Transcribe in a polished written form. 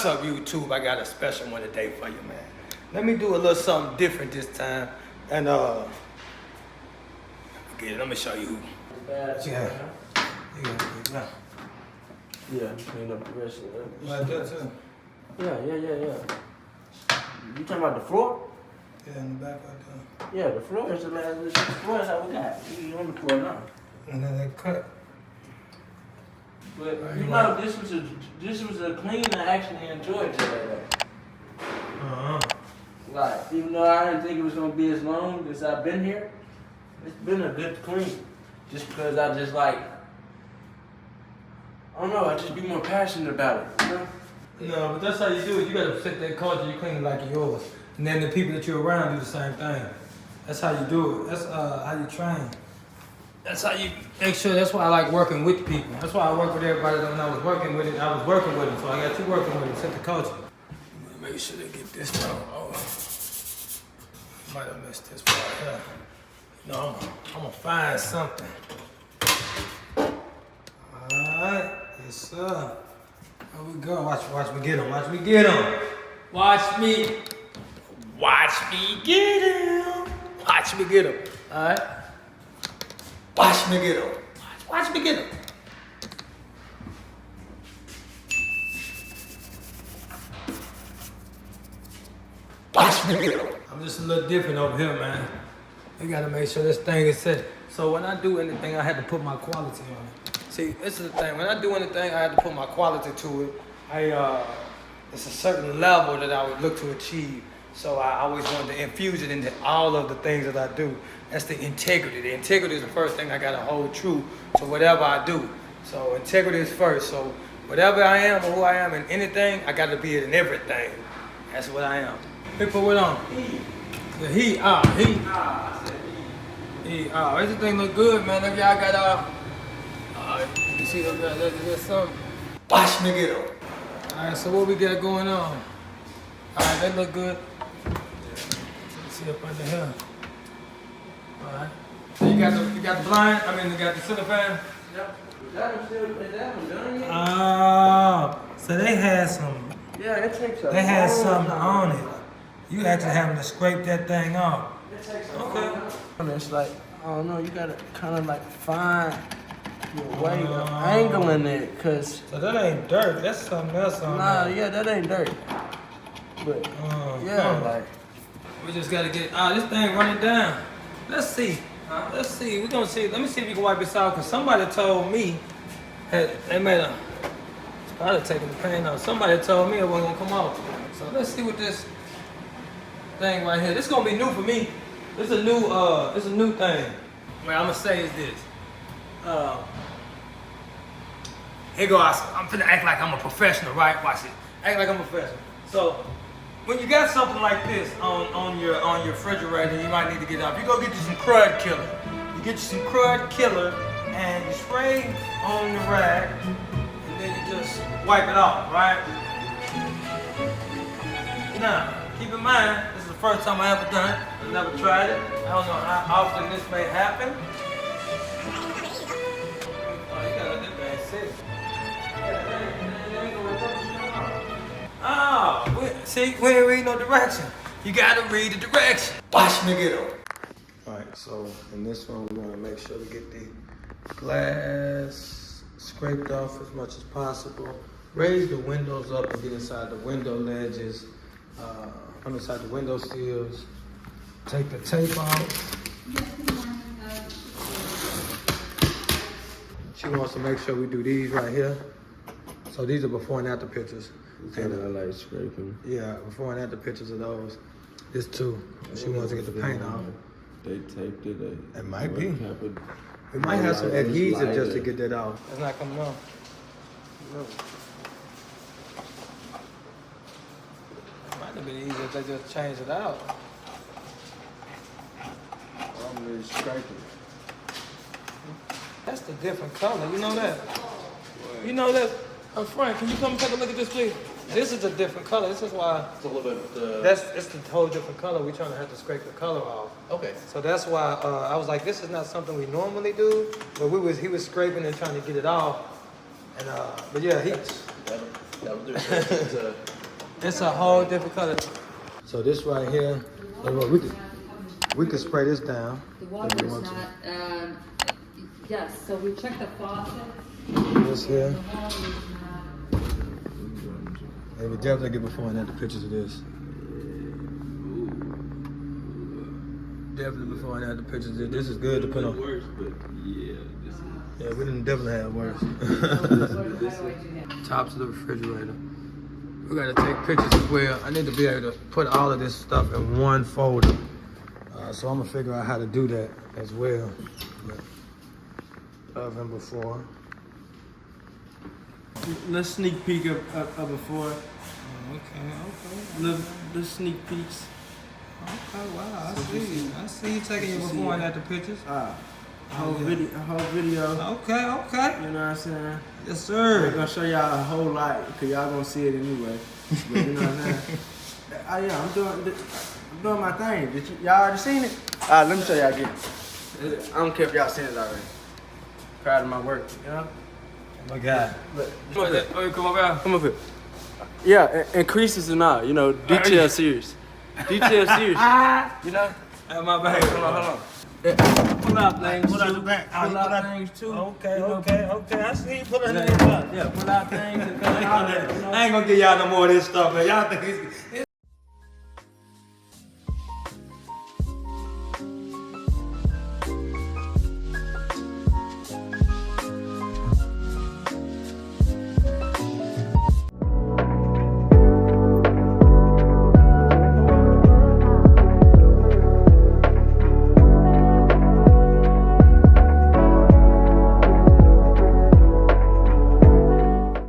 What's up, YouTube? I got a special one today for you, man. Let me do a little something different this time. And, I'm gonna show you who. Yeah. Yeah, clean up the rest of it. Like that, too? Yeah. You talking about the floor? Yeah, in the back right there. Yeah, the floor is the last. The floor is how we got. You on the floor now. And then they cut. But you know, this was a clean I actually enjoyed today. Like, even though I didn't think it was gonna be as long as I've been here, it's been a good clean. Just because I just like, I don't know, I just be more passionate about it, you know? No, but that's how you do it. You gotta set that culture, you clean it like yours. And then the people that you're around do the same thing. That's how you do it. That's how you train. That's how you make sure. That's why I like working with people. That's why I work with everybody. When I was working with it, I was working with them. So I got you working with them. Set the culture. Make sure they get this down. Oh, might have missed this part here. No, I'm gonna find something. Alright, yes sir. Here we go. Watch me get him. Watch me get him. Watch me get him. Watch me get him. Alright. Watch me get him. Watch me get him. Watch me get him. I'm just a little different over here, man. You gotta make sure this thing is set. So when I do anything, I had to put my quality on it. See, this is the thing. When I do anything, I had to put my quality to it. It's a certain level that I would look to achieve. So I always wanted to infuse it into all of the things that I do. That's the integrity. The integrity is the first thing I gotta hold true to whatever I do. So integrity is first. So whatever I am or who I am in anything, I gotta be it in everything. That's what I am. Hey, put what on? The heat. Everything look good, man. Look, y'all got you see, there's something. Watch me get them. All right, so what we got going on? All right, that look good. Let's see up under here. All right. So you got the blind. I mean, you got the ceiling fan. Yep. Is that one done yet? Oh, so they had some. Yeah, it takes a They had something on it. You actually having to scrape that thing off. It takes a okay. It's like, I don't know, you gotta kind of like find your way of angling it, cause. So that ain't dirt. That's something else on Nah, there. yeah, that ain't dirt. But like. We just gotta get this thing running down. Let's see. Let's see. We're gonna see. Let me see if you can wipe this out, cause somebody told me that they made a. It's probably taking the paint off. Somebody told me it wasn't gonna come off. So let's see what this thing right here. This is gonna be new for me. This is a new thing. What I'm gonna say is this. Here go. I'm finna act like I'm a professional, right? Watch it. Act like I'm a professional. So when you got something like this on your refrigerator, you might need to get it off. You go get you some crud killer. You get you some crud killer and you spray on the rag and then you just wipe it off, right? Now, keep in mind, this is the first time I ever done it. I've never tried it. I don't know how often this may happen. Oh, you gotta let that thing sit. See, we ain't read no direction. You gotta read the direction. Watch me get up. Alright, so in this one, we're gonna make sure to get the glass scraped off as much as possible. Raise the windows up and get inside the window ledges. Inside the window sills. Take the tape off. She wants to make sure we do these right here. So these are before and after pictures. And I like scraping. Yeah, before and after pictures of those. This too. She wants to get the paint off. They taped it. It might be. We might have some adhesive just to get that off. It's not coming off. No. It might have been easier if they just changed it out. I'm really scraping. That's the different color. You know that? What? You know that? Frank, can you come take a look at this, please? This is a different color. This is why. It's a little bit. It's the whole different color. We're trying to have to scrape the color off. Okay. So that's why I was like, this is not something we normally do. But he was scraping and trying to get it off. And but yeah, that'll do it. It's a whole different color. So this right here, we could spray this down. The water is not, yes, so we checked the faucet. This here. The water is not. Hey, we definitely get before and after pictures of this. Definitely before and after pictures of this. This is good to put on. Worse, but yeah, this is. Yeah, we didn't definitely have worse. Tops of the refrigerator. We gotta take pictures as well. I need to be able to put all of this stuff in one folder. So I'm gonna figure out how to do that as well. Of and before. Let's sneak peek of before. Okay. Little sneak peeks. Okay, wow, I see you taking your before and after pictures. Whole video. Okay. You know what I'm saying? Yes, I'm sir. gonna show y'all a whole lot, cause y'all gonna see it anyway. But you know what I'm saying? I'm doing my thing. Y'all already seen it? Let me show y'all again. I don't care if y'all seen it already. Proud of my work, you know? My God. Come up here. Oh, come up here. Come up here. Yeah, increases and all, you know, detail series. Detail series. You know? Hey, my bad. Hold on. Pull out things. Pull out the back. Pull out things too. Okay. I see you pulling Yeah, pull out things and all that. I ain't gonna give y'all no more of this stuff, man. Y'all think it's